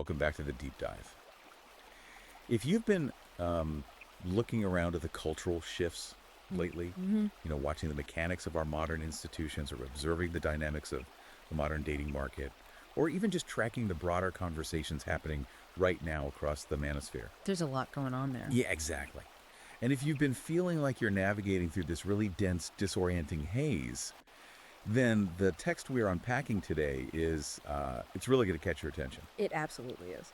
welcome back to the deep dive. If you've been looking around at the cultural shifts lately, watching the mechanics of our modern institutions or observing the dynamics of the modern dating market, or even just tracking the broader conversations happening right now across the manosphere. There's a lot going on there. Yeah, exactly. And if you've been feeling like you're navigating through this really dense, disorienting haze, then the text we're unpacking today is, it's really going to catch your attention. It absolutely is.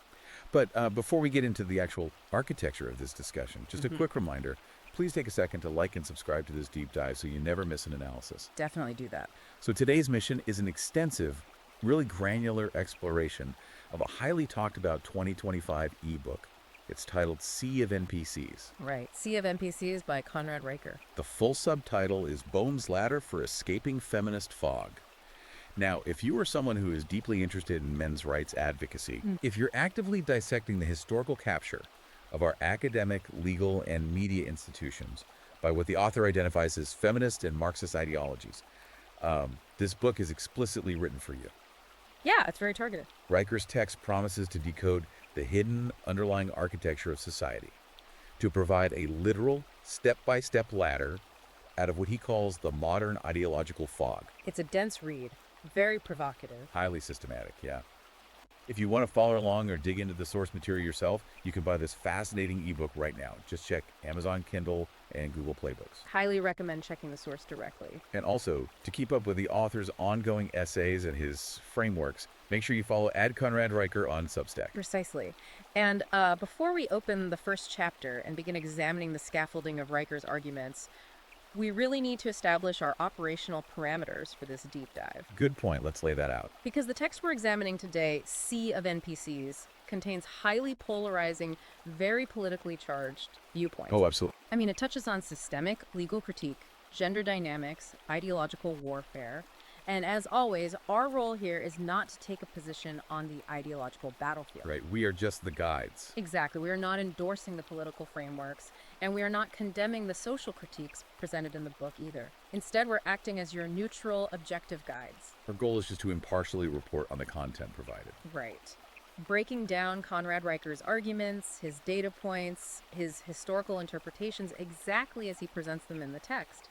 But before we get into the actual architecture of this discussion, just a quick reminder, please take a second to like and subscribe to this deep dive so you never miss an analysis. Definitely do that. So today's mission is an extensive, really granular exploration of a highly talked about 2025 ebook. It's titled Sea of NPCs. Right. Sea of NPCs by Conrad Riker. The full subtitle is Boehm's Ladder for Escaping Feminist Fog. Now, if you are someone who is deeply interested in men's rights advocacy, if you're actively dissecting the historical capture of our academic, legal, and media institutions by what the author identifies as feminist and Marxist ideologies, this book is explicitly written for you. Yeah, it's very targeted. Riker's text promises to decode the hidden underlying architecture of society, to provide a literal, step-by-step ladder out of what he calls the modern ideological fog. It's a dense read, very provocative. Highly systematic, yeah. If you want to follow along or dig into the source material yourself, you can buy this fascinating ebook right now. Just check Amazon Kindle and Google Play Books. Highly recommend checking the source directly. And also, to keep up with the author's ongoing essays and his frameworks, make sure you follow @Conrad Riker on Substack. Precisely. And before we open the first chapter and begin examining the scaffolding of Riker's arguments, we really need to establish our operational parameters for this deep dive. Good point. Let's lay that out. Because the text we're examining today, Sea of NPCs, contains highly polarizing, very politically charged viewpoints. Oh, absolutely. I mean, it touches on systemic legal critique, gender dynamics, ideological warfare, and as always, our role here is not to take a position on the ideological battlefield. Right. We are just the guides. Exactly. We are not endorsing the political frameworks, and we are not condemning the social critiques presented in the book either. Instead, we're acting as your neutral, objective guides. Our goal is just to impartially report on the content provided. Right. Breaking down Conrad Riker's arguments, his data points, his historical interpretations exactly as he presents them in the text.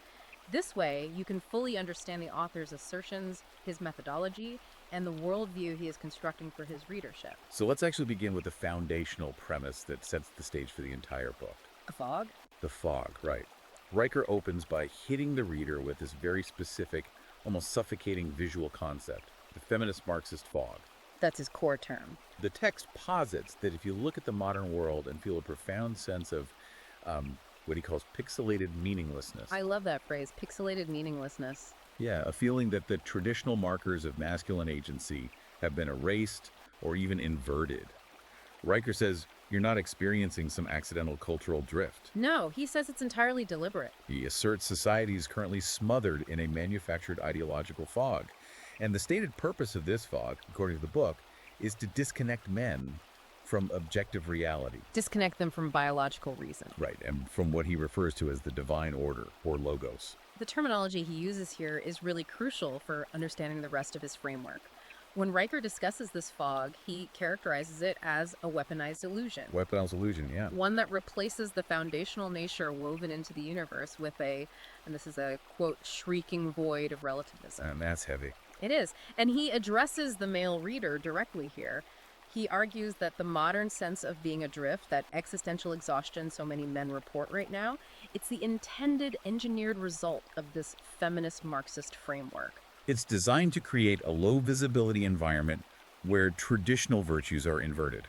This way, you can fully understand the author's assertions, his methodology, and the worldview he is constructing for his readership. So let's actually begin with the foundational premise that sets the stage for the entire book. The fog? The fog, right. Riker opens by hitting the reader with this very specific, almost suffocating visual concept, the Feminist-Marxist fog. That's his core term. The text posits that if you look at the modern world and feel a profound sense of what he calls pixelated meaninglessness. I love that phrase, pixelated meaninglessness. Yeah, a feeling that the traditional markers of masculine agency have been erased or even inverted. Riker says you're not experiencing some accidental cultural drift. No, he says it's entirely deliberate. He asserts society is currently smothered in a manufactured ideological fog. And the stated purpose of this fog, according to the book, is to disconnect men from objective reality. Disconnect them from biological reason. Right, and from what he refers to as the divine order, or logos. The terminology he uses here is really crucial for understanding the rest of his framework. When Riker discusses this fog, he characterizes it as a weaponized illusion. Weaponized illusion, yeah. One that replaces the foundational nature woven into the universe with and this is a quote, shrieking void of relativism. And that's heavy. It is. And he addresses the male reader directly here. He argues that the modern sense of being adrift, that existential exhaustion so many men report right now, it's the intended engineered result of this feminist Marxist framework. It's designed to create a low-visibility environment where traditional virtues are inverted.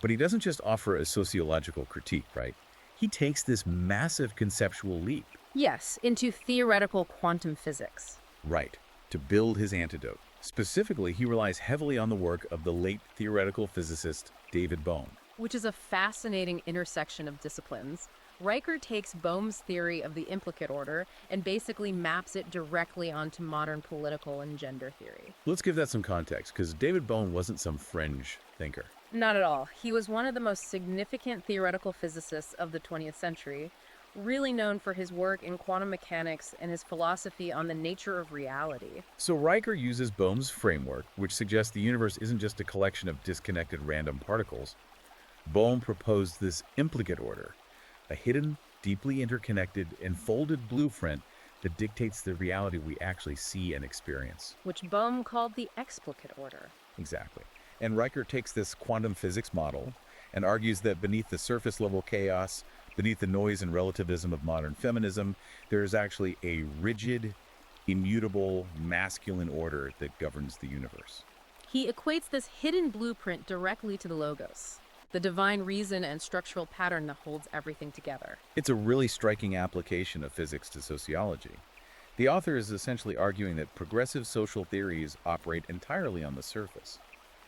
But he doesn't just offer a sociological critique, right? He takes this massive conceptual leap. Yes, into theoretical quantum physics. Right, to build his antidote. Specifically, he relies heavily on the work of the late theoretical physicist David Bohm. Which is a fascinating intersection of disciplines. Riker takes Bohm's theory of the implicate order and basically maps it directly onto modern political and gender theory. Let's give that some context, because David Bohm wasn't some fringe thinker. Not at all. He was one of the most significant theoretical physicists of the 20th century, really known for his work in quantum mechanics and his philosophy on the nature of reality. So Riker uses Bohm's framework, which suggests the universe isn't just a collection of disconnected random particles. Bohm proposed this implicate order, a hidden, deeply interconnected, and folded blueprint that dictates the reality we actually see and experience. Which Bohm called the explicate order. Exactly. And Riker takes this quantum physics model and argues that beneath the surface level chaos, beneath the noise and relativism of modern feminism, there is actually a rigid, immutable, masculine order that governs the universe. He equates this hidden blueprint directly to the logos, the divine reason and structural pattern that holds everything together. It's a really striking application of physics to sociology. The author is essentially arguing that progressive social theories operate entirely on the surface.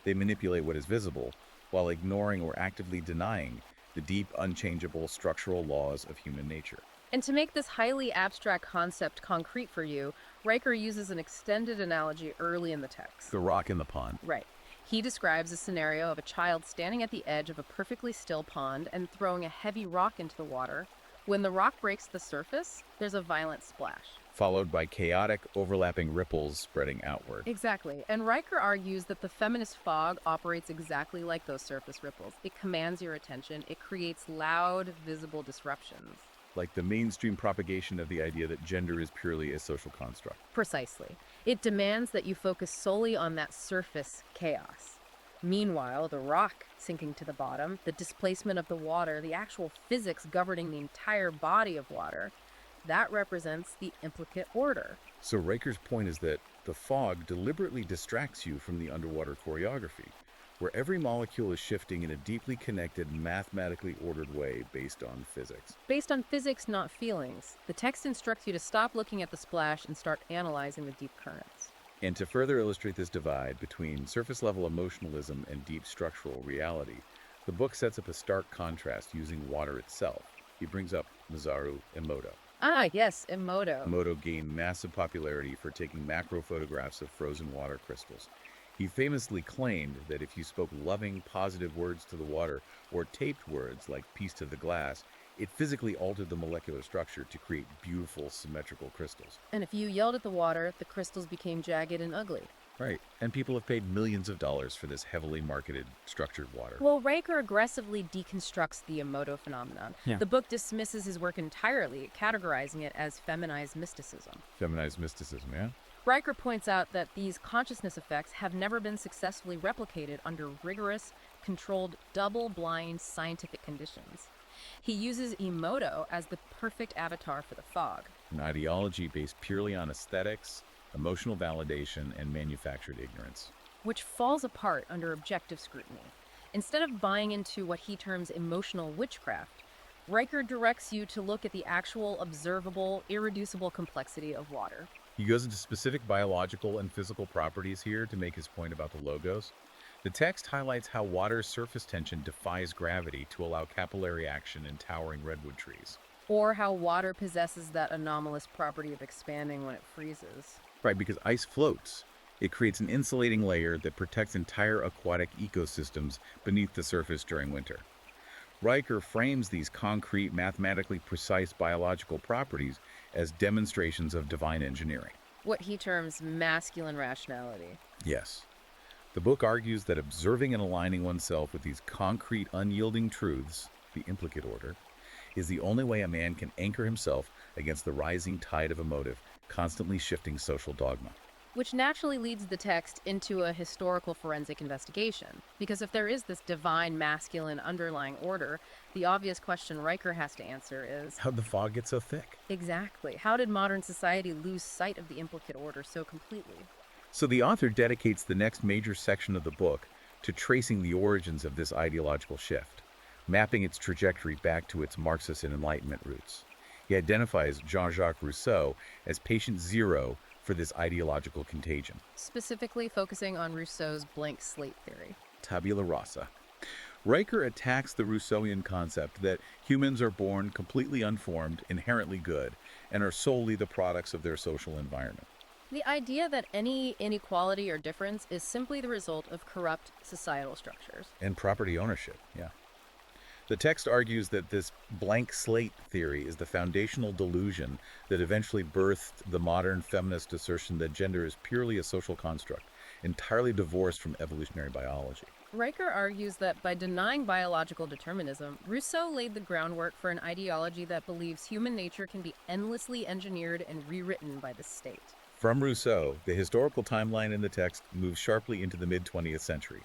They manipulate what is visible while ignoring or actively denying the deep, unchangeable structural laws of human nature. And to make this highly abstract concept concrete for you, Riker uses an extended analogy early in the text. The rock in the pond. Right. He describes a scenario of a child standing at the edge of a perfectly still pond and throwing a heavy rock into the water. When the rock breaks the surface, there's a violent splash. Followed by chaotic, overlapping ripples spreading outward. Exactly. And Riker argues that the feminist fog operates exactly like those surface ripples. It commands your attention. It creates loud, visible disruptions. Like the mainstream propagation of the idea that gender is purely a social construct. Precisely. It demands that you focus solely on that surface chaos. Meanwhile, the rock sinking to the bottom, the displacement of the water, the actual physics governing the entire body of water, that represents the implicate order. So Riker's point is that the fog deliberately distracts you from the underwater choreography, where every molecule is shifting in a deeply connected, mathematically ordered way based on physics. Based on physics, not feelings, the text instructs you to stop looking at the splash and start analyzing the deep currents. And to further illustrate this divide between surface-level emotionalism and deep structural reality, the book sets up a stark contrast using water itself. He brings up Masaru Emoto. Ah, yes, Emoto. Emoto gained massive popularity for taking macro photographs of frozen water crystals. He famously claimed that if you spoke loving, positive words to the water, or taped words like peace to the glass, it physically altered the molecular structure to create beautiful, symmetrical crystals. And if you yelled at the water, the crystals became jagged and ugly. Right, and people have paid millions of dollars for this heavily marketed, structured water. Well, Riker aggressively deconstructs the Emoto phenomenon. Yeah. The book dismisses his work entirely, categorizing it as feminized mysticism. Feminized mysticism, yeah? Riker points out that these consciousness effects have never been successfully replicated under rigorous, controlled, double-blind scientific conditions. He uses Emoto as the perfect avatar for the fog. An ideology based purely on aesthetics, emotional validation, and manufactured ignorance. Which falls apart under objective scrutiny. Instead of buying into what he terms emotional witchcraft, Riker directs you to look at the actual, observable, irreducible complexity of water. He goes into specific biological and physical properties here to make his point about the logos. The text highlights how water's surface tension defies gravity to allow capillary action in towering redwood trees. Or how water possesses that anomalous property of expanding when it freezes. Right, because ice floats. It creates an insulating layer that protects entire aquatic ecosystems beneath the surface during winter. Riker frames these concrete, mathematically precise biological properties as demonstrations of divine engineering. What he terms masculine rationality. Yes. The book argues that observing and aligning oneself with these concrete, unyielding truths, the implicate order, is the only way a man can anchor himself against the rising tide of emotive, constantly shifting social dogma. Which naturally leads the text into a historical forensic investigation. Because if there is this divine masculine underlying order, the obvious question Riker has to answer is, how'd the fog get so thick? Exactly. How did modern society lose sight of the implicate order so completely? So the author dedicates the next major section of the book to tracing the origins of this ideological shift, mapping its trajectory back to its Marxist and Enlightenment roots. He identifies Jean-Jacques Rousseau as patient zero for this ideological contagion. Specifically focusing on Rousseau's blank slate theory. Tabula rasa. Riker attacks the Rousseauian concept that humans are born completely unformed, inherently good, and are solely the products of their social environment. The idea that any inequality or difference is simply the result of corrupt societal structures. And property ownership, yeah. The text argues that this blank slate theory is the foundational delusion that eventually birthed the modern feminist assertion that gender is purely a social construct, entirely divorced from evolutionary biology. Riker argues that by denying biological determinism, Rousseau laid the groundwork for an ideology that believes human nature can be endlessly engineered and rewritten by the state. From Rousseau, the historical timeline in the text moves sharply into the mid-20th century.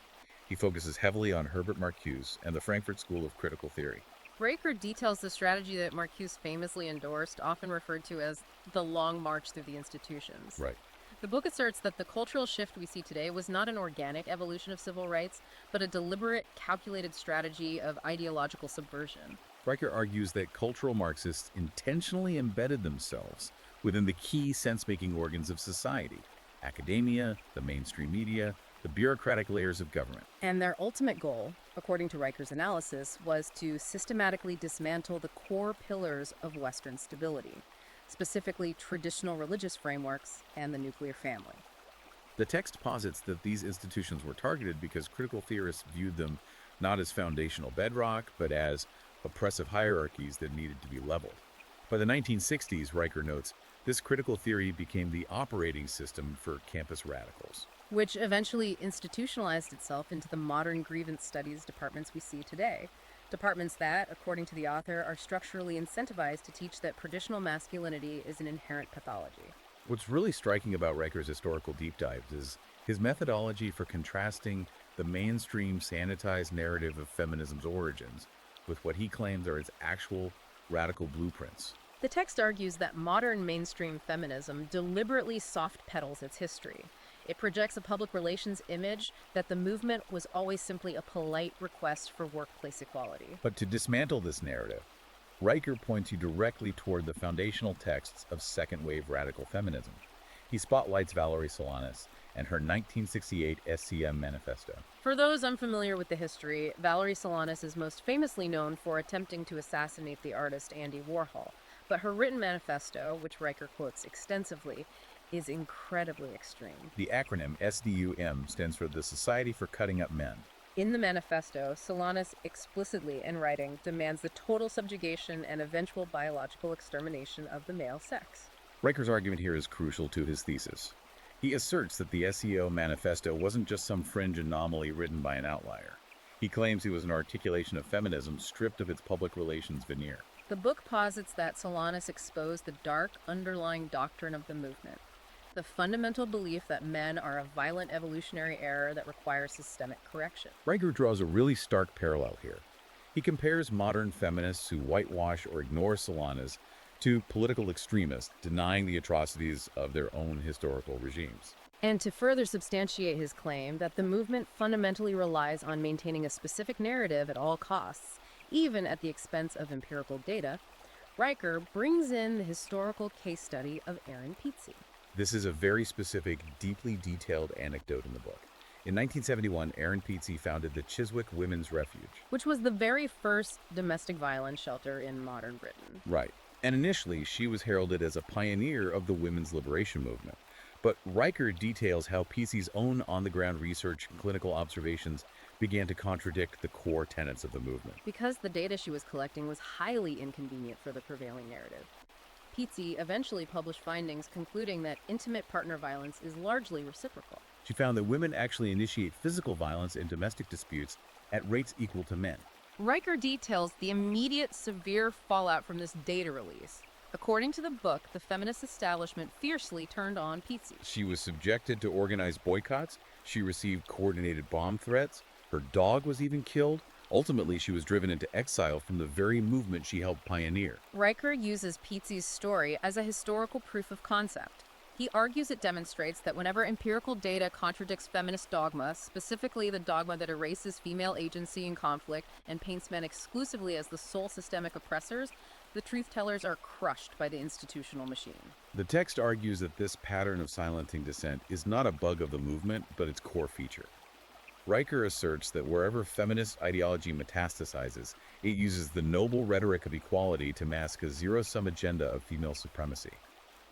He focuses heavily on Herbert Marcuse and the Frankfurt School of Critical Theory. Riker details the strategy that Marcuse famously endorsed, often referred to as the long march through the institutions. Right. The book asserts that the cultural shift we see today was not an organic evolution of civil rights, but a deliberate, calculated strategy of ideological subversion. Riker argues that cultural Marxists intentionally embedded themselves within the key sense-making organs of society: academia, the mainstream media, the bureaucratic layers of government. And their ultimate goal, according to Riker's analysis, was to systematically dismantle the core pillars of Western stability, specifically traditional religious frameworks and the nuclear family. The text posits that these institutions were targeted because critical theorists viewed them not as foundational bedrock, but as oppressive hierarchies that needed to be leveled. By the 1960s, Riker notes, this critical theory became the operating system for campus radicals, Which eventually institutionalized itself into the modern grievance studies departments we see today. Departments that, according to the author, are structurally incentivized to teach that traditional masculinity is an inherent pathology. What's really striking about Riker's historical deep dives is his methodology for contrasting the mainstream sanitized narrative of feminism's origins with what he claims are its actual radical blueprints. The text argues that modern mainstream feminism deliberately soft pedals its history. It projects a public relations image that the movement was always simply a polite request for workplace equality. But to dismantle this narrative, Riker points you directly toward the foundational texts of second-wave radical feminism. He spotlights Valerie Solanas and her 1968 SCM manifesto. For those unfamiliar with the history, Valerie Solanas is most famously known for attempting to assassinate the artist Andy Warhol. But her written manifesto, which Riker quotes extensively, is incredibly extreme. The acronym SDUM stands for the Society for Cutting Up Men. In the manifesto, Solanas explicitly, in writing, demands the total subjugation and eventual biological extermination of the male sex. Riker's argument here is crucial to his thesis. He asserts that the SEO manifesto wasn't just some fringe anomaly written by an outlier. He claims it was an articulation of feminism stripped of its public relations veneer. The book posits that Solanas exposed the dark underlying doctrine of the movement, the fundamental belief that men are a violent evolutionary error that requires systemic correction. Riker draws a really stark parallel here. He compares modern feminists who whitewash or ignore Solanas to political extremists denying the atrocities of their own historical regimes. And to further substantiate his claim that the movement fundamentally relies on maintaining a specific narrative at all costs, even at the expense of empirical data, Riker brings in the historical case study of Aaron Pizzi. This is a very specific, deeply detailed anecdote in the book. In 1971, Aaron Pizzi founded the Chiswick Women's Refuge. Which was the very first domestic violence shelter in modern Britain. Right. And initially, she was heralded as a pioneer of the women's liberation movement. But Riker details how Pizzi's own on-the-ground research and clinical observations began to contradict the core tenets of the movement. Because the data she was collecting was highly inconvenient for the prevailing narrative. Pizzi eventually published findings concluding that intimate partner violence is largely reciprocal. She found that women actually initiate physical violence in domestic disputes at rates equal to men. Riker details the immediate severe fallout from this data release. According to the book, the feminist establishment fiercely turned on Pizzi. She was subjected to organized boycotts. She received coordinated bomb threats. Her dog was even killed. Ultimately, she was driven into exile from the very movement she helped pioneer. Riker uses Pizzi's story as a historical proof of concept. He argues it demonstrates that whenever empirical data contradicts feminist dogma, specifically the dogma that erases female agency in conflict and paints men exclusively as the sole systemic oppressors, the truth-tellers are crushed by the institutional machine. The text argues that this pattern of silencing dissent is not a bug of the movement, but its core feature. Riker asserts that wherever feminist ideology metastasizes, it uses the noble rhetoric of equality to mask a zero-sum agenda of female supremacy.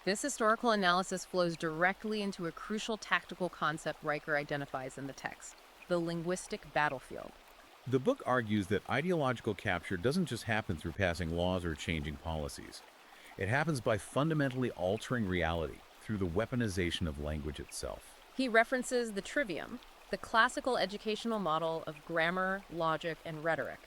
This historical analysis flows directly into a crucial tactical concept Riker identifies in the text: the linguistic battlefield. The book argues that ideological capture doesn't just happen through passing laws or changing policies. It happens by fundamentally altering reality through the weaponization of language itself. He references the trivium, the classical educational model of grammar, logic, and rhetoric.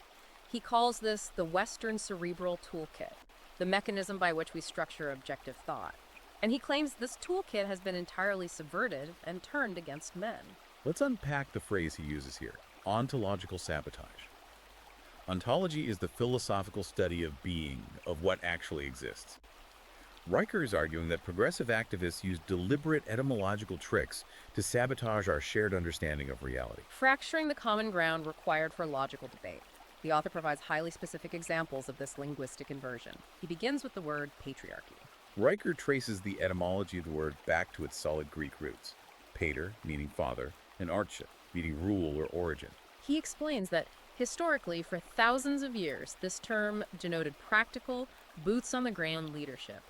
He calls this the Western cerebral toolkit, the mechanism by which we structure objective thought. And he claims this toolkit has been entirely subverted and turned against men. Let's unpack the phrase he uses here, ontological sabotage. Ontology is the philosophical study of being, of what actually exists. Riker is arguing that progressive activists use deliberate etymological tricks to sabotage our shared understanding of reality. Fracturing the common ground required for logical debate. The author provides highly specific examples of this linguistic inversion. He begins with the word patriarchy. Riker traces the etymology of the word back to its solid Greek roots, pater, meaning father, and arche, meaning rule or origin. He explains that historically, for thousands of years, this term denoted practical, boots-on-the-ground leadership.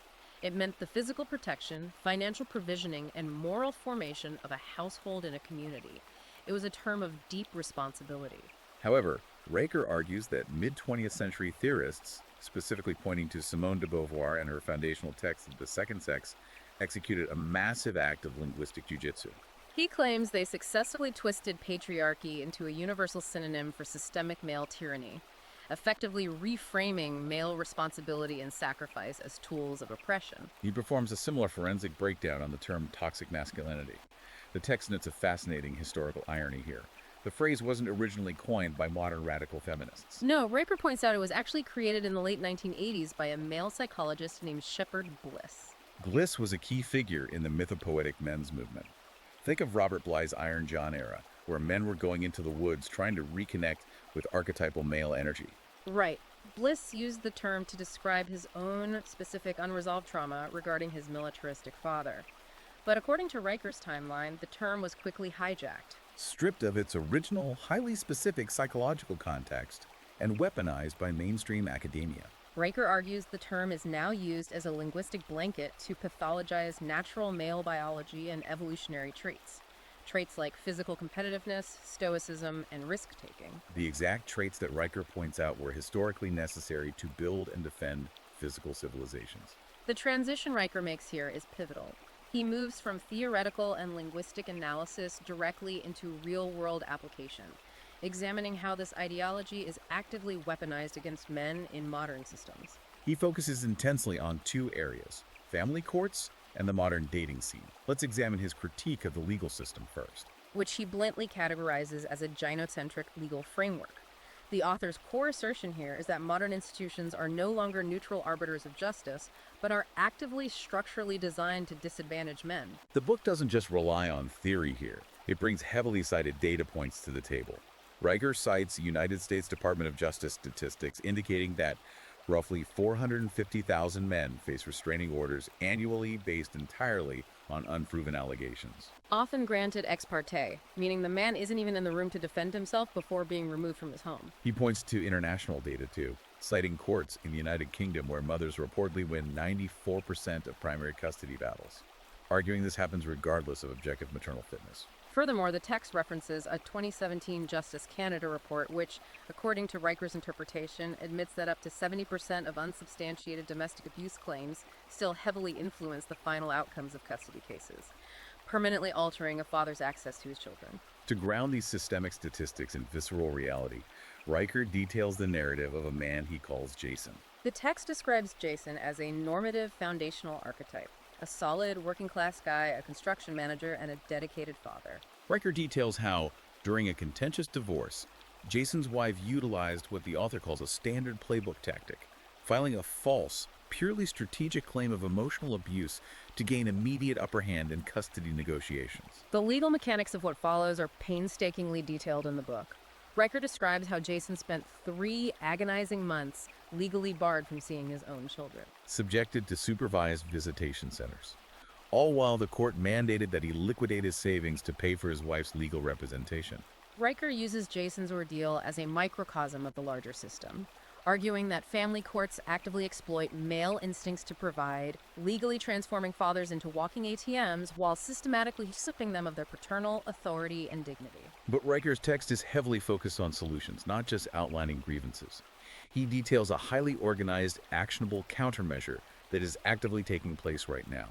It meant the physical protection, financial provisioning, and moral formation of a household and a community. It was a term of deep responsibility. However, Riker argues that mid-20th century theorists, specifically pointing to Simone de Beauvoir and her foundational text of The Second Sex, executed a massive act of linguistic jujitsu. He claims they successfully twisted patriarchy into a universal synonym for systemic male tyranny, effectively reframing male responsibility and sacrifice as tools of oppression. He performs a similar forensic breakdown on the term toxic masculinity. The text notes a fascinating historical irony here. The phrase wasn't originally coined by modern radical feminists. No, Raper points out it was actually created in the late 1980s by a male psychologist named Shepard Bliss. Bliss was a key figure in the mythopoetic men's movement. Think of Robert Bly's Iron John era, where men were going into the woods trying to reconnect with archetypal male energy. Right. Bliss used the term to describe his own specific unresolved trauma regarding his militaristic father. But according to Riker's timeline, the term was quickly hijacked, Stripped of its original, highly specific psychological context, and weaponized by mainstream academia. Riker argues the term is now used as a linguistic blanket to pathologize natural male biology and evolutionary traits. Traits like physical competitiveness, stoicism, and risk-taking. The exact traits that Riker points out were historically necessary to build and defend physical civilizations. The transition Riker makes here is pivotal. He moves from theoretical and linguistic analysis directly into real-world application, examining how this ideology is actively weaponized against men in modern systems. He focuses intensely on two areas, family courts and the modern dating scene. Let's examine his critique of the legal system first. Which he bluntly categorizes as a gynocentric legal framework. The author's core assertion here is that modern institutions are no longer neutral arbiters of justice, but are actively structurally designed to disadvantage men. The book doesn't just rely on theory here. It brings heavily cited data points to the table. Riker cites United States Department of Justice statistics indicating that roughly 450,000 men face restraining orders annually based entirely on unproven allegations. Often granted ex parte, meaning the man isn't even in the room to defend himself before being removed from his home. He points to international data too, citing courts in the United Kingdom where mothers reportedly win 94% of primary custody battles, arguing this happens regardless of objective maternal fitness. Furthermore, the text references a 2017 Justice Canada report which, according to Riker's interpretation, admits that up to 70% of unsubstantiated domestic abuse claims still heavily influence the final outcomes of custody cases, permanently altering a father's access to his children. To ground these systemic statistics in visceral reality, Riker details the narrative of a man he calls Jason. The text describes Jason as a normative foundational archetype. A solid, working-class guy, a construction manager, and a dedicated father. Riker details how, during a contentious divorce, Jason's wife utilized what the author calls a standard playbook tactic, filing a false, purely strategic claim of emotional abuse to gain immediate upper hand in custody negotiations. The legal mechanics of what follows are painstakingly detailed in the book. Riker describes how Jason spent 3 agonizing months legally barred from seeing his own children. Subjected to supervised visitation centers. All while the court mandated that he liquidate his savings to pay for his wife's legal representation. Riker uses Jason's ordeal as a microcosm of the larger system. arguing that family courts actively exploit male instincts to provide, legally transforming fathers into walking ATMs while systematically stripping them of their paternal authority and dignity. But Riker's text is heavily focused on solutions, not just outlining grievances. He details a highly organized, actionable countermeasure that is actively taking place right now: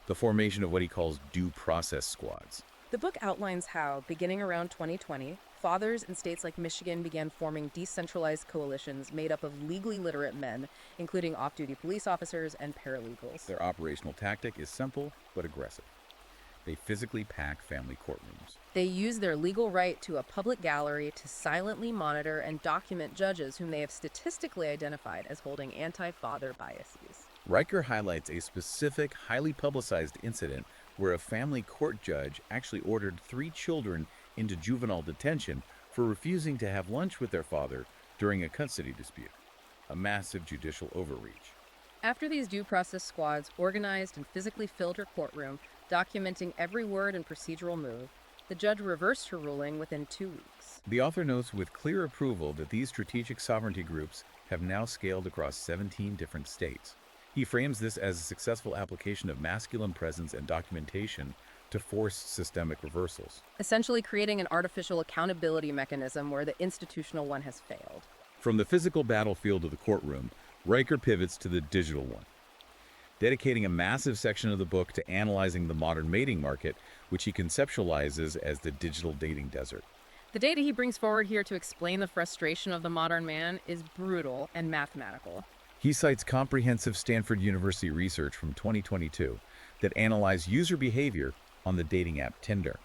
the formation of what he calls due process squads. The book outlines how, beginning around 2020, fathers in states like Michigan began forming decentralized coalitions made up of legally literate men, including off-duty police officers and paralegals. Their operational tactic is simple but aggressive. They physically pack family courtrooms. They use their legal right to a public gallery to silently monitor and document judges whom they have statistically identified as holding anti-father biases. Riker highlights a specific, highly publicized incident where a family court judge actually ordered 3 children into juvenile detention for refusing to have lunch with their father during a custody dispute. A massive judicial overreach. After these due process squads organized and physically filled her courtroom, documenting every word and procedural move, the judge reversed her ruling within 2 weeks. The author notes with clear approval that these strategic sovereignty groups have now scaled across 17 different states. He frames this as a successful application of masculine presence and documentation to force systemic reversals. Essentially creating an artificial accountability mechanism where the institutional one has failed. From the physical battlefield of the courtroom, Riker pivots to the digital one, dedicating a massive section of the book to analyzing the modern mating market, which he conceptualizes as the digital dating desert. The data he brings forward here to explain the frustration of the modern man is brutal and mathematical. He cites comprehensive Stanford University research from 2022 that analyzed user behavior on the dating app Tinder.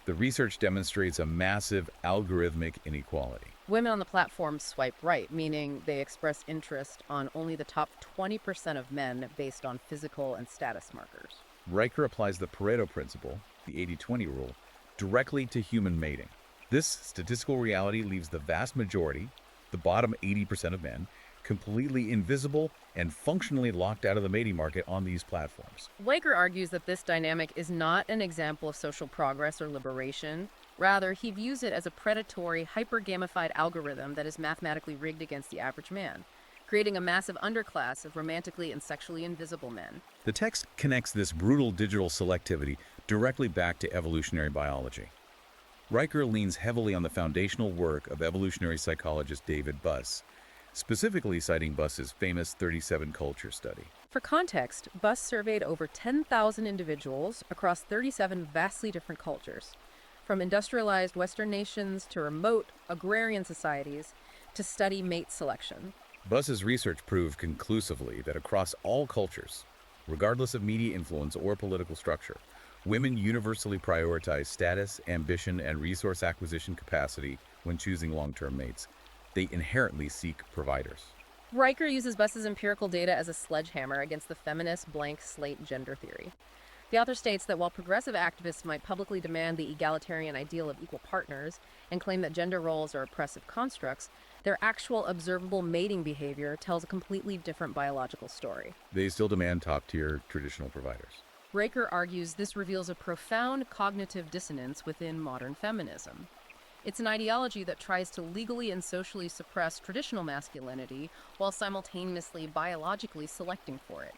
The research demonstrates a massive algorithmic inequality. Women on the platform swipe right, meaning they express interest on only the top 20% of men based on physical and status markers. Riker applies the Pareto principle, the 80-20 rule, directly to human mating. This statistical reality leaves the vast majority, the bottom 80% of men, completely invisible and functionally locked out of the mating market on these platforms. Riker argues that this dynamic is not an example of social progress or liberation. Rather, he views it as a predatory, hyper-gamified algorithm that is mathematically rigged against the average man, creating a massive underclass of romantically and sexually invisible men. The text connects this brutal digital selectivity directly back to evolutionary biology. Riker leans heavily on the foundational work of evolutionary psychologist David Buss, specifically citing Buss's famous 37 culture study. For context, Buss surveyed over 10,000 individuals across 37 vastly different cultures, from industrialized Western nations to remote agrarian societies, to study mate selection. Buss's research proved conclusively that across all cultures, regardless of media influence or political structure, women universally prioritize status, ambition, and resource acquisition capacity when choosing long-term mates. They inherently seek providers. Riker uses Buss's empirical data as a sledgehammer against the feminist blank slate gender theory. The author states that while progressive activists might publicly demand the egalitarian ideal of equal partners and claim that gender roles are oppressive constructs, their actual observable mating behavior tells a completely different biological story. They still demand top-tier traditional providers. Riker argues this reveals a profound cognitive dissonance within modern feminism. It's an ideology that tries to legally and socially suppress traditional masculinity while simultaneously biologically selecting for it,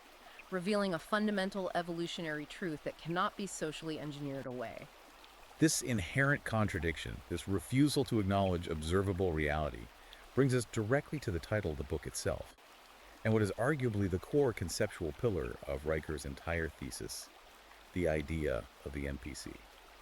revealing a fundamental evolutionary truth that cannot be socially engineered away. This inherent contradiction, this refusal to acknowledge observable reality, brings us directly to the title of the book itself, and what is arguably the core conceptual pillar of Riker's entire thesis, the idea of the NPC.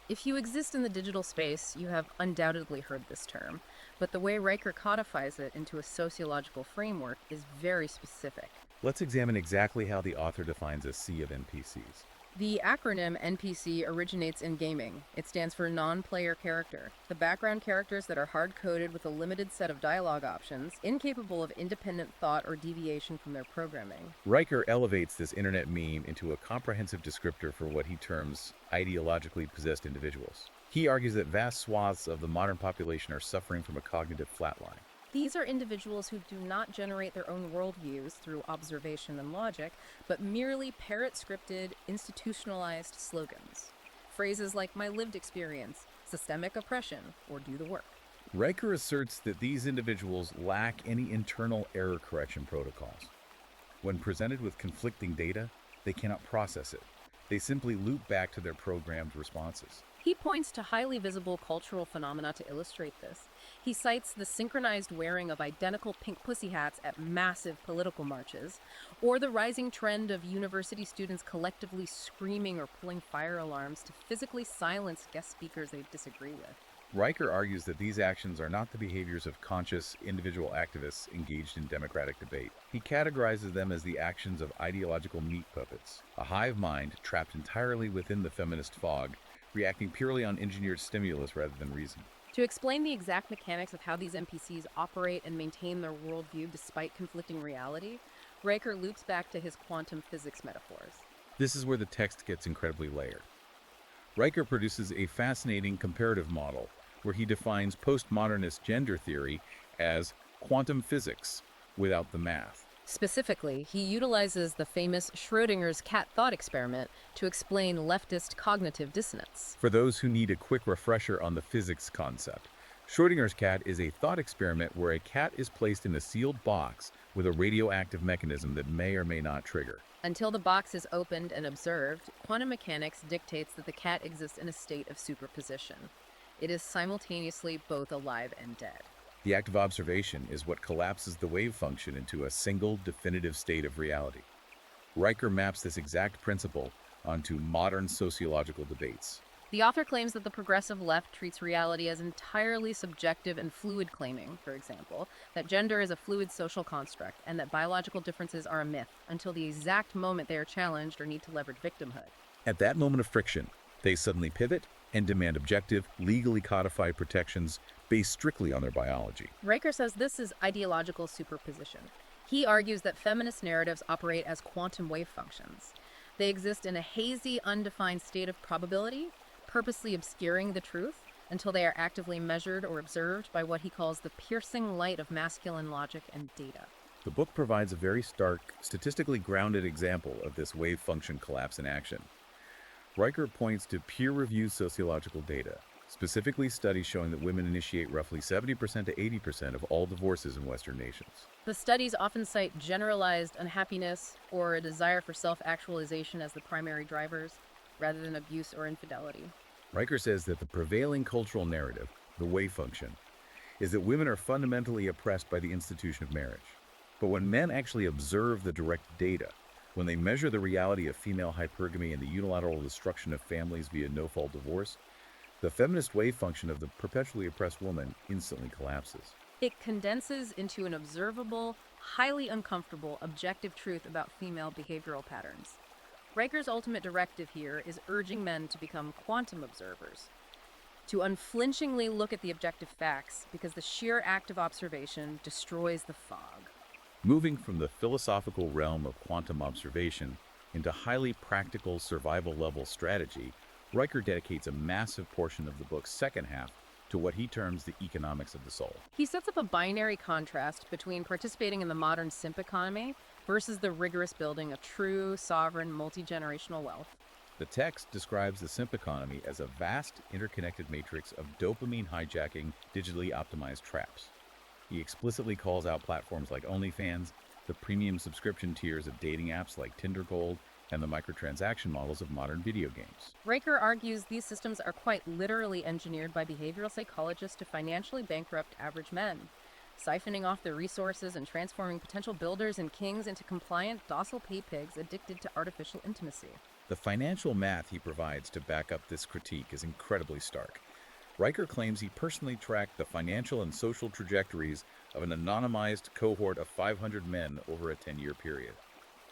If you exist in the digital space, you have undoubtedly heard this term, but the way Riker codifies it into a sociological framework is very specific. Let's examine exactly how the author defines a sea of NPCs. The acronym NPC originates in gaming. It stands for non-player character, the background characters that are hard-coded with a limited set of dialogue options, incapable of independent thought or deviation from their programming. Riker elevates this internet meme into a comprehensive descriptor for what he terms ideologically possessed individuals. He argues that vast swaths of the modern population are suffering from a cognitive flatline. These are individuals who do not generate their own worldviews through observation and logic, but merely parrot-scripted, institutionalized slogans. Phrases like my lived experience, systemic oppression, or do the work. Riker asserts that these individuals lack any internal error correction protocols. When presented with conflicting data, they cannot process it. They simply loop back to their programmed responses. He points to highly visible cultural phenomena to illustrate this. He cites the synchronized wearing of identical pink pussy hats at massive political marches, or the rising trend of university students collectively screaming or pulling fire alarms to physically silence guest speakers they disagree with. Riker argues that these actions are not the behaviors of conscious, individual activists engaged in democratic debate. He categorizes them as the actions of ideological meat puppets, a hive mind trapped entirely within the feminist fog, reacting purely on engineered stimulus rather than reason. To explain the exact mechanics of how these NPCs operate and maintain their worldview despite conflicting reality, Riker loops back to his quantum physics metaphors. This is where the text gets incredibly layered. Riker produces a fascinating comparative model where he defines postmodernist gender theory as quantum physics without the math. Specifically, he utilizes the famous Schrödinger's cat thought experiment to explain leftist cognitive dissonance. For those who need a quick refresher on the physics concept, Schrödinger's cat is a thought experiment where a cat is placed in a sealed box with a radioactive mechanism that may or may not trigger. Until the box is opened and observed, quantum mechanics dictates that the cat exists in a state of superposition. It is simultaneously both alive and dead. The act of observation is what collapses the wave function into a single, definitive state of reality. Riker maps this exact principle onto modern sociological debates. The author claims that the progressive left treats reality as entirely subjective and fluid, claiming, for example, that gender is a fluid social construct and that biological differences are a myth until the exact moment they are challenged or need to leverage victimhood. At that moment of friction, they suddenly pivot and demand objective, legally codified protections based strictly on their biology. Riker says this is ideological superposition. He argues that feminist narratives operate as quantum wave functions. They exist in a hazy, undefined state of probability, purposely obscuring the truth until they are actively measured or observed by what he calls the piercing light of masculine logic and data. The book provides a very stark, statistically grounded example of this wave function collapse in action. Riker points to peer-reviewed sociological data, specifically studies showing that women initiate roughly 70% to 80% of all divorces in Western nations. The studies often cite generalized unhappiness or a desire for self-actualization as the primary drivers, rather than abuse or infidelity. Riker says that the prevailing cultural narrative, the wave function, is that women are fundamentally oppressed by the institution of marriage. But when men actually observe the direct data, when they measure the reality of female hypergamy and the unilateral destruction of families via no-fault divorce, the feminist wave function of the perpetually oppressed woman instantly collapses. It condenses into an observable, highly uncomfortable, objective truth about female behavioral patterns. Riker's ultimate directive here is urging men to become quantum observers, to unflinchingly look at the objective facts because the sheer act of observation destroys the fog. Moving from the philosophical realm of quantum observation into highly practical survival-level strategy, Riker dedicates a massive portion of the book's second half to what he terms the economics of the soul. He sets up a binary contrast between participating in the modern simp economy versus the rigorous building of true, sovereign, multi-generational wealth. The text describes the simp economy as a vast, interconnected matrix of dopamine hijacking, digitally optimized traps. He explicitly calls out platforms like OnlyFans, the premium subscription tiers of dating apps like Tinder Gold, and the microtransaction models of modern video games. Riker argues these systems are quite literally engineered by behavioral psychologists to financially bankrupt average men, siphoning off their resources and transforming potential builders and kings into compliant, docile pay pigs addicted to artificial intimacy. The financial math he provides to back up this critique is incredibly stark. Riker claims he personally tracked the financial and social trajectories of an anonymized cohort of 500 men over a 10-year period.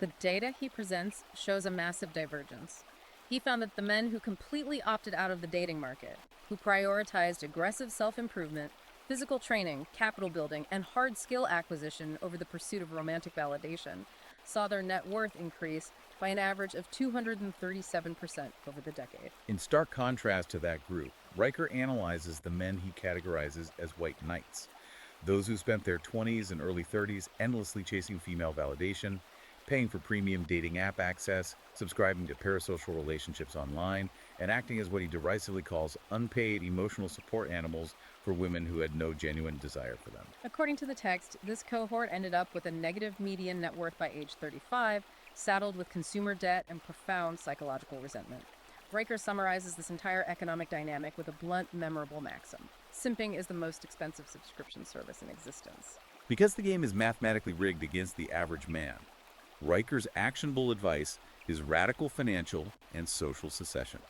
The data he presents shows a massive divergence. He found that the men who completely opted out of the dating market, who prioritized aggressive self-improvement, physical training, capital building, and hard skill acquisition over the pursuit of romantic validation, saw their net worth increase by an average of 237% over the decade. In stark contrast to that group, Riker analyzes the men he categorizes as white knights, those who spent their 20s and early 30s endlessly chasing female validation, paying for premium dating app access, subscribing to parasocial relationships online, and acting as what he derisively calls unpaid emotional support animals for women who had no genuine desire for them. According to the text, this cohort ended up with a negative median net worth by age 35, saddled with consumer debt and profound psychological resentment. Riker summarizes this entire economic dynamic with a blunt, memorable maxim. Simping is the most expensive subscription service in existence. Because the game is mathematically rigged against the average man, Riker's actionable advice is radical financial and social secession.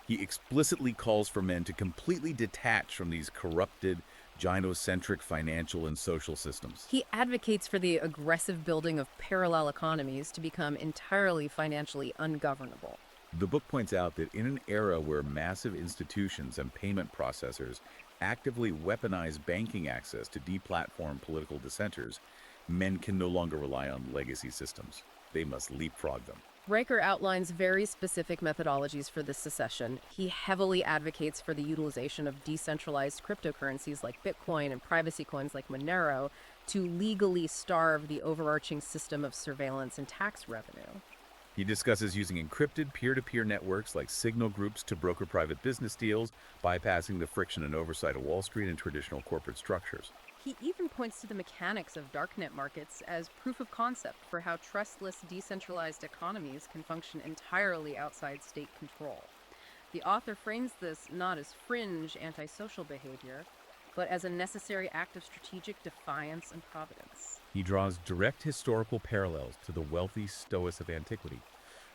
He explicitly calls for men to completely detach from these corrupted, gynocentric financial and social systems. He advocates for the aggressive building of parallel economies to become entirely financially ungovernable. The book points out that in an era where massive institutions and payment processors actively weaponize banking access to deplatform political dissenters, men can no longer rely on legacy systems. They must leapfrog them. Riker outlines very specific methodologies for this secession. He heavily advocates for the utilization of decentralized cryptocurrencies like Bitcoin and privacy coins like Monero to legally starve the overarching system of surveillance and tax revenue. He discusses using encrypted peer-to-peer networks like signal groups to broker private business deals, bypassing the friction and oversight of Wall Street and traditional corporate structures. He even points to the mechanics of darknet markets as proof of concept for how trustless, decentralized economies can function entirely outside state control. The author frames this not as fringe, antisocial behavior, but as a necessary act of strategic defiance and providence. He draws direct historical parallels to the wealthy Stoics of antiquity,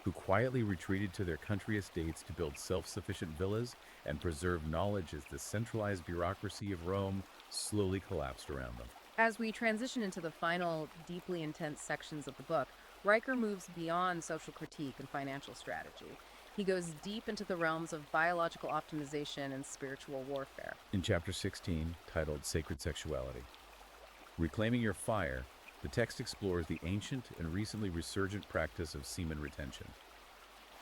who quietly retreated to their country estates to build self-sufficient villas and preserve knowledge as the centralized bureaucracy of Rome slowly collapsed around them. As we transition into the final, deeply intense sections of the book, Riker moves beyond social critique and financial strategy. He goes deep into the realms of biological optimization and spiritual warfare. In Chapter 16, titled Sacred Sexuality, Reclaiming Your Fire, the text explores the ancient and recently resurgent practice of semen retention.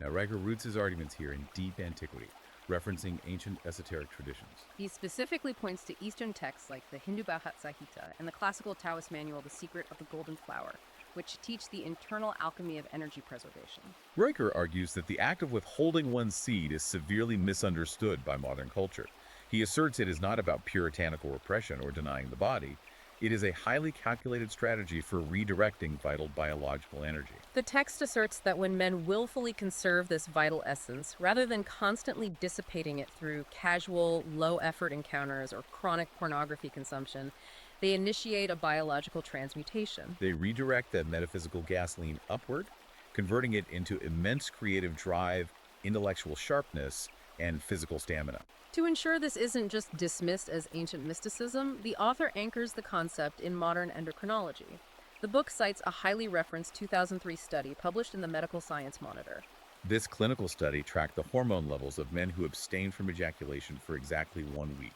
Now, Riker roots his arguments here in deep antiquity, referencing ancient esoteric traditions. He specifically points to Eastern texts like the Hindu Bhagavad Gita and the classical Taoist manual The Secret of the Golden Flower, which teach the internal alchemy of energy preservation. Riker argues that the act of withholding one's seed is severely misunderstood by modern culture. He asserts it is not about puritanical repression or denying the body. It is a highly calculated strategy for redirecting vital biological energy. The text asserts that when men willfully conserve this vital essence, rather than constantly dissipating it through casual, low-effort encounters or chronic pornography consumption, they initiate a biological transmutation. They redirect that metaphysical gasoline upward, converting it into immense creative drive, intellectual sharpness, and physical stamina. To ensure this isn't just dismissed as ancient mysticism, the author anchors the concept in modern endocrinology. The book cites a highly referenced 2003 study published in the Medical Science Monitor. This clinical study tracked the hormone levels of men who abstained from ejaculation for exactly 1 week.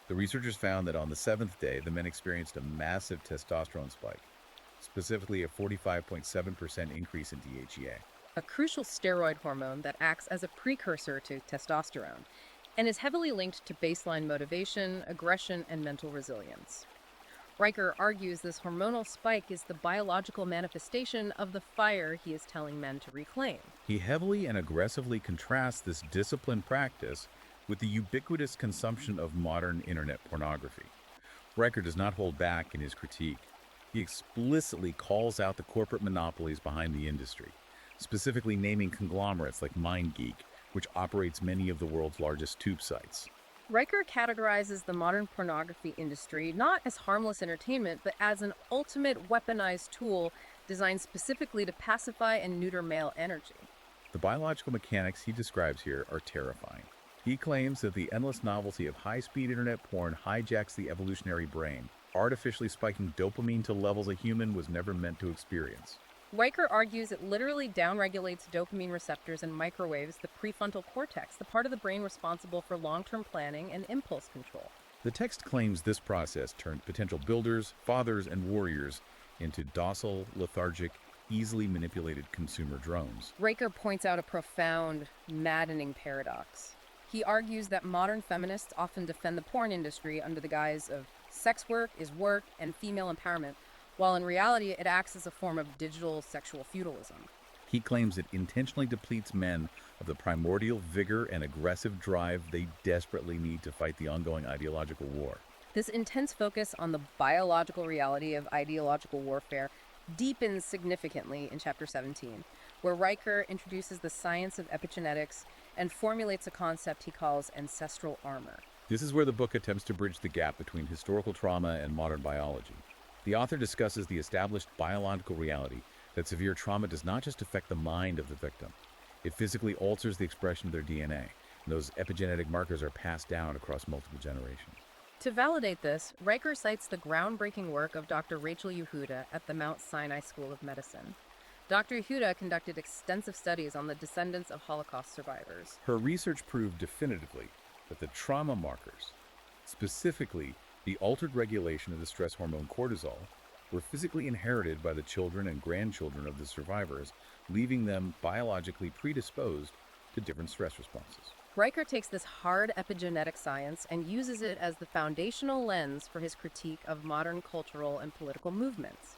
The researchers found that on the 7th day, the men experienced a massive testosterone spike, specifically a 45.7% increase in DHEA, a crucial steroid hormone that acts as a precursor to testosterone and is heavily linked to baseline motivation, aggression, and mental resilience. Riker argues this hormonal spike is the biological manifestation of the fire he is telling men to reclaim. He heavily and aggressively contrasts this disciplined practice with the ubiquitous consumption of modern internet pornography. Riker does not hold back in his critique. He explicitly calls out the corporate monopolies behind the industry, specifically naming conglomerates like MindGeek, which operates many of the world's largest tube sites. Riker categorizes the modern pornography industry not as harmless entertainment, but as an ultimate weaponized tool designed specifically to pacify and neuter male energy. The biological mechanics he describes here are terrifying. He claims that the endless novelty of high-speed internet porn hijacks the evolutionary brain, artificially spiking dopamine to levels a human was never meant to experience. Riker argues it literally downregulates dopamine receptors and microwaves the prefrontal cortex, the part of the brain responsible for long-term planning and impulse control. The text claims this process turned potential builders, fathers, and warriors into docile, lethargic, easily manipulated consumer drones. Riker points out a profound, maddening paradox. He argues that modern feminists often defend the porn industry under the guise of sex work is work and female empowerment, while in reality it acts as a form of digital sexual feudalism. He claims it intentionally depletes men of the primordial vigor and aggressive drive they desperately need to fight the ongoing ideological war. This intense focus on the biological reality of ideological warfare deepens significantly in Chapter 17, where Riker introduces the science of epigenetics and formulates a concept he calls ancestral armor. This is where the book attempts to bridge the gap between historical trauma and modern biology. The author discusses the established biological reality that severe trauma does not just affect the mind of the victim. It physically alters the expression of their DNA, and those epigenetic markers are passed down across multiple generations. To validate this, Riker cites the groundbreaking work of Dr. Rachel Yehuda at the Mount Sinai School of Medicine. Dr. Yehuda conducted extensive studies on the descendants of Holocaust survivors. Her research proved definitively that the trauma markers, specifically the altered regulation of the stress hormone cortisol, were physically inherited by the children and grandchildren of the survivors, leaving them biologically predisposed to different stress responses. Riker takes this hard epigenetic science and uses it as the foundational lens for his critique of modern cultural and political movements.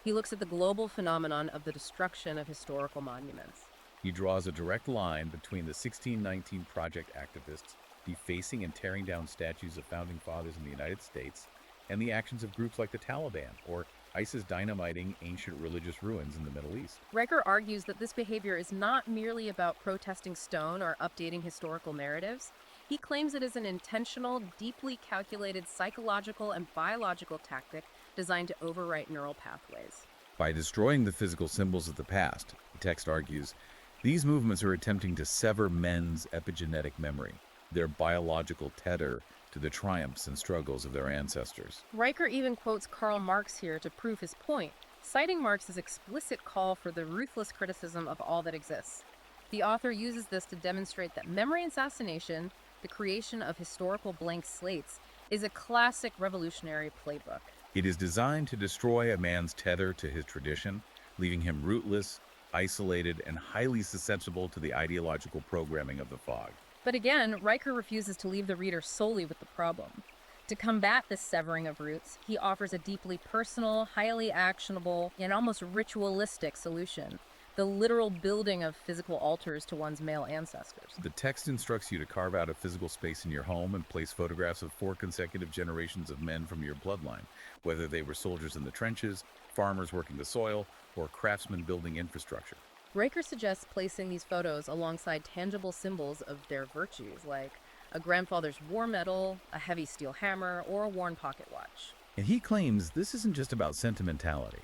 He looks at the global phenomenon of the destruction of historical monuments. He draws a direct line between the 1619 Project activists defacing and tearing down statues of founding fathers in the United States and the actions of groups like the Taliban or ISIS dynamiting ancient religious ruins in the Middle East. Riker argues that this behavior is not merely about protesting stone or updating historical narratives. He claims it is an intentional, deeply calculated psychological and biological tactic designed to overwrite neural pathways. By destroying the physical symbols of the past, the text argues, these movements are attempting to sever men's epigenetic memory, their biological tether to the triumphs and struggles of their ancestors. Riker even quotes Karl Marx here to prove his point, citing Marx's explicit call for the ruthless criticism of all that exists. The author uses this to demonstrate that memory assassination, the creation of historical blank slates, is a classic revolutionary playbook. It is designed to destroy a man's tether to his tradition, leaving him rootless, isolated, and highly susceptible to the ideological programming of the fog. But again, Riker refuses to leave the reader solely with the problem. To combat this severing of roots, he offers a deeply personal, highly actionable, and almost ritualistic solution: the literal building of physical altars to one's male ancestors. The text instructs you to carve out a physical space in your home and place photographs of 4 consecutive generations of men from your bloodline, whether they were soldiers in the trenches, farmers working the soil, or craftsmen building infrastructure. Riker suggests placing these photos alongside tangible symbols of their virtues, like a grandfather's war medal, a heavy steel hammer, or a worn pocket watch. And he claims this isn't just about sentimentality.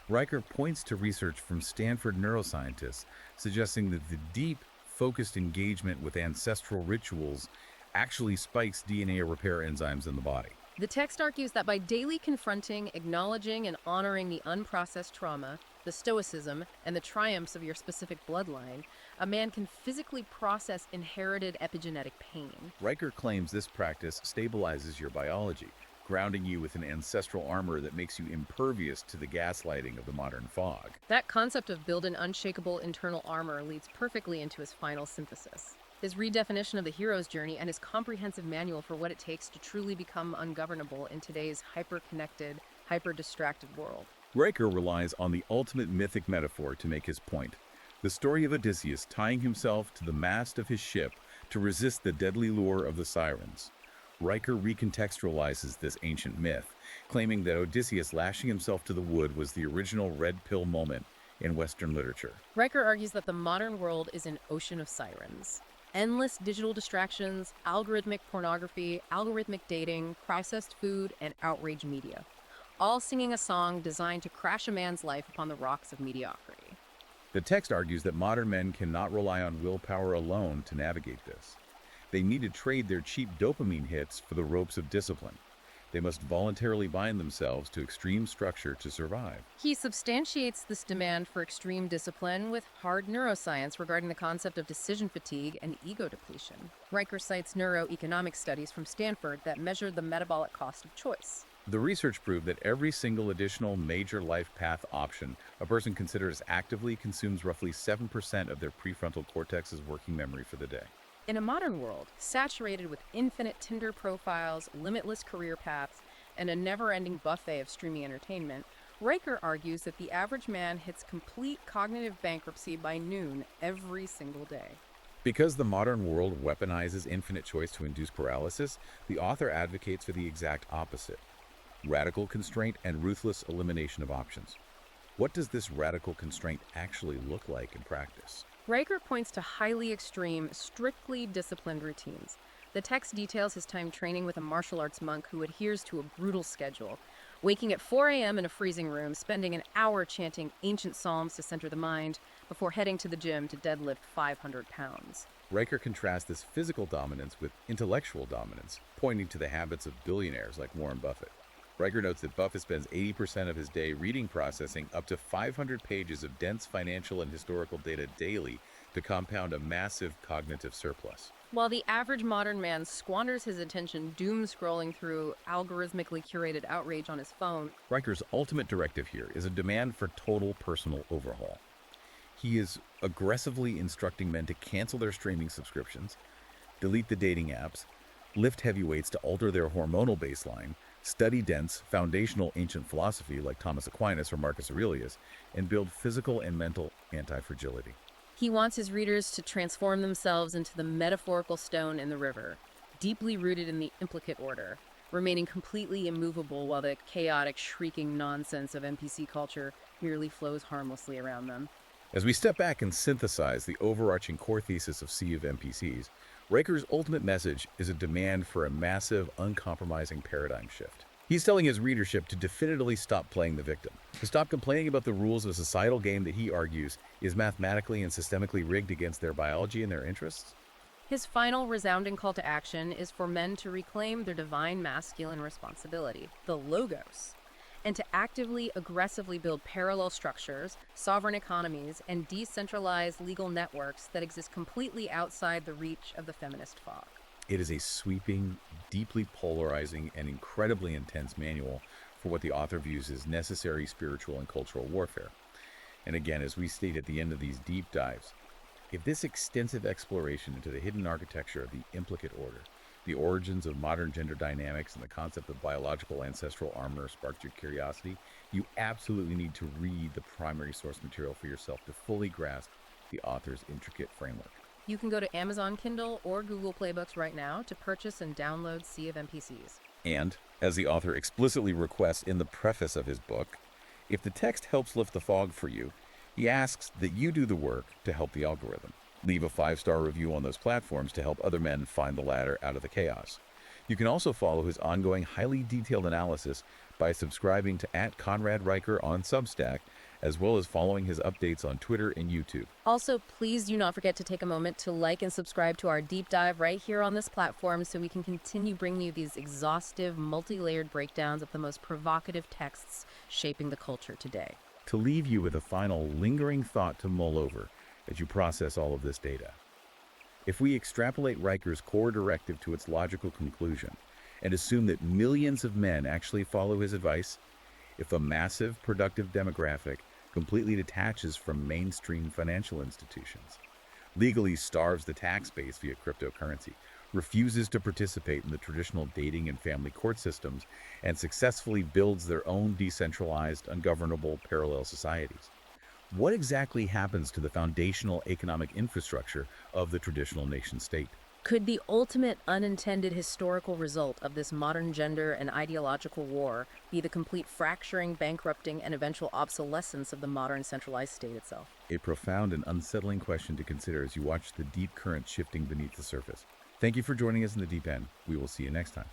Riker points to research from Stanford neuroscientists suggesting that the deep, focused engagement with ancestral rituals actually spikes DNA repair enzymes in the body. The text argues that by daily confronting, acknowledging, and honoring the unprocessed trauma, the stoicism, and the triumphs of your specific bloodline, a man can physically process inherited epigenetic pain. Riker claims this practice stabilizes your biology, grounding you with an ancestral armor that makes you impervious to the gaslighting of the modern fog. That concept of build an unshakable internal armor leads perfectly into his final synthesis: his redefinition of the hero's journey and his comprehensive manual for what it takes to truly become ungovernable in today's hyper-connected, hyper-distracted world. Riker relies on the ultimate mythic metaphor to make his point: the story of Odysseus tying himself to the mast of his ship to resist the deadly lure of the sirens. Riker recontextualizes this ancient myth, claiming that Odysseus lashing himself to the wood was the original red pill moment in Western literature. Riker argues that the modern world is an ocean of sirens. Endless digital distractions, algorithmic pornography, algorithmic dating, processed food, and outrage media, all singing a song designed to crash a man's life upon the rocks of mediocrity. The text argues that modern men cannot rely on willpower alone to navigate this. They need to trade their cheap dopamine hits for the ropes of discipline. They must voluntarily bind themselves to extreme structure to survive. He substantiates this demand for extreme discipline with hard neuroscience regarding the concept of decision fatigue and ego depletion. Riker cites neuroeconomic studies from Stanford that measured the metabolic cost of choice. The research proved that every single additional major life path option a person considers actively consumes roughly 7% of their prefrontal cortex's working memory for the day. In a modern world, saturated with infinite Tinder profiles, limitless career paths, and a never-ending buffet of streaming entertainment, Riker argues that the average man hits complete cognitive bankruptcy by noon every single day. Because the modern world weaponizes infinite choice to induce paralysis, the author advocates for the exact opposite: radical constraint and ruthless elimination of options. What does this radical constraint actually look like in practice? Riker points to highly extreme, strictly disciplined routines. The text details his time training with a martial arts monk who adheres to a brutal schedule, waking at 4 a.m. in a freezing room, spending an hour chanting ancient psalms to center the mind, before heading to the gym to deadlift 500 pounds. Riker contrasts this physical dominance with intellectual dominance, pointing to the habits of billionaires like Warren Buffett. Riker notes that Buffett spends 80% of his day reading, processing up to 500 pages of dense financial and historical data daily to compound a massive cognitive surplus. While the average modern man squanders his attention doom scrolling through algorithmically curated outrage on his phone, Riker's ultimate directive here is a demand for total personal overhaul. He is aggressively instructing men to cancel their streaming subscriptions, delete the dating apps, lift heavy weights to alter their hormonal baseline, study dense, foundational ancient philosophy like Thomas Aquinas or Marcus Aurelius, and build physical and mental anti-fragility. he wants his readers to transform themselves into the metaphorical stone in the river, deeply rooted in the implicate order, remaining completely immovable while the chaotic, shrieking nonsense of NPC culture merely flows harmlessly around them. As we step back and synthesize the overarching core thesis of Sea of NPCs, Riker's ultimate message is a demand for a massive, uncompromising paradigm shift. He's telling his readership to definitively stop playing the victim, to stop complaining about the rules of a societal game that he argues is mathematically and systemically rigged against their biology and their interests. His final resounding call to action is for men to reclaim their divine masculine responsibility, the logos, and to actively, aggressively build parallel structures, sovereign economies, and decentralized legal networks that exist completely outside the reach of the feminist fog. It is a sweeping, deeply polarizing, and incredibly intense manual for what the author views as necessary spiritual and cultural warfare. And again, as we state at the end of these deep dives, if this extensive exploration into the hidden architecture of the implicate order, the origins of modern gender dynamics, and the concept of biological ancestral armor sparked your curiosity, you absolutely need to read the primary source material for yourself to fully grasp the author's intricate framework. You can go to Amazon Kindle or Google Play Books right now to purchase and download Sea of NPCs. And, as the author explicitly requests in the preface of his book, if the text helps lift the fog for you, he asks that you do the work to help the algorithm. Leave a 5-star review on those platforms to help other men find the ladder out of the chaos. You can also follow his ongoing, highly detailed analysis by subscribing to @ConradRiker on Substack, as well as following his updates on Twitter and YouTube. Also, please do not forget to take a moment to like and subscribe to our deep dive right here on this platform so we can continue bringing you these exhaustive, multi-layered breakdowns of the most provocative texts shaping the culture today. To leave you with a final lingering thought to mull over as you process all of this data. If we extrapolate Riker's core directive to its logical conclusion and assume that millions of men actually follow his advice, if a massive, productive demographic completely detaches from mainstream financial institutions, legally starves the tax base via cryptocurrency, refuses to participate in the traditional dating and family court systems, and successfully builds their own decentralized, ungovernable parallel societies, what exactly happens to the foundational economic infrastructure of the traditional nation-state? Could the ultimate unintended historical result of this modern gender and ideological war be the complete fracturing, bankrupting, and eventual obsolescence of the modern centralized state itself? A profound and unsettling question to consider as you watch the deep current shifting beneath the surface. Thank you for joining us in the deep end. We will see you next time.